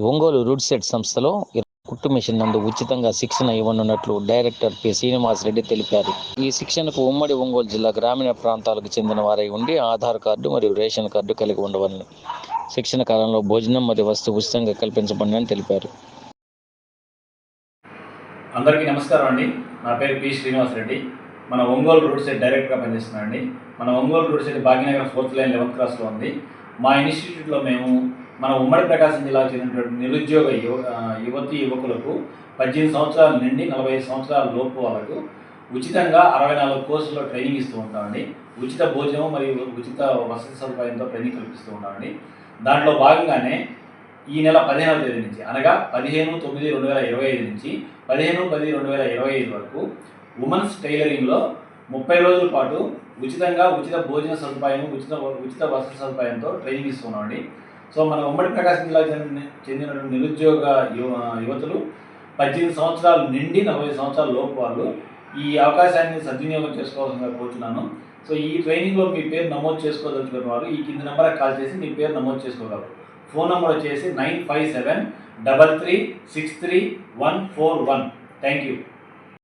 ఒంగోలు రూడ్సెట్ సంస్థలో కుట్టు మిషన్ నందు ఉచితంగా శిక్షణ ఇవ్వనున్నట్లు డైరెక్టర్ పి శ్రీనివాసరెడ్డి తెలిపారు. ఈ శిక్షణకు ఉమ్మడి ఒంగోలు జిల్లా గ్రామీణ ప్రాంతాలకు చెందిన వారై ఉండి ఆధార్ కార్డు మరియు రేషన్ కార్డు కలిగి ఉండవలను. శిక్షణ కాలంలో భోజనం మరియు వస్తువు ఉచితంగా కల్పించబడిందని తెలిపారు. అందరికీ నమస్కారం అండి. నా పేరు పి శ్రీనివాసరెడ్డి. మన ఒంగోలు రూడ్సెట్ డైరెక్టర్గా పనిచేస్తున్నానండి. మన Ongole RUDSET Bhagyanagar 4th line 11th క్రాస్లో ఉంది. మా ఇన్స్టిట్యూట్లో మేము మన ఉమ్మడి ప్రకాశం జిల్లాకు చెందినటువంటి నిరుద్యోగ యువకులకు 18 సంవత్సరాల నుండి 45 సంవత్సరాల లోపు వాళ్ళకు ఉచితంగా 64 కోర్సుల్లో ట్రైనింగ్ ఇస్తూ ఉంటామండి. ఉచిత భోజనం మరియు ఉచిత వసతి సదుపాయంతో ట్రైనింగ్ కల్పిస్తూ ఉంటామండి. దాంట్లో భాగంగానే ఈ నెల 15వ తేదీ నుంచి అనగా 15/9/2025 నుంచి 15/10/2025 వరకు ఉమెన్స్ టైలరింగ్లో 30 రోజుల పాటు ఉచితంగా ఉచిత భోజన సదుపాయం, ఉచిత వసతి సదుపాయంతో ట్రైనింగ్ ఇస్తున్నామండి. సో మన ఉమ్మడి ప్రకాశం జిల్లాకు చెందినటువంటి నిరుద్యోగ యువతులు 18 సంవత్సరాల నుండి 40 సంవత్సరాల లోపు వాళ్ళు ఈ అవకాశాన్ని సద్వినియోగం చేసుకోవాల్సిందిగా కోరుతున్నాను. సో ఈ ట్రైనింగ్లో మీ పేరు నమోదు చేసుకోదలుచుకున్న వారు ఈ కింది నెంబర్కి కాల్ చేసి మీ పేరు నమోదు చేసుకోగలరు. ఫోన్ నెంబర్ వచ్చేసి 95733633141. Thank you.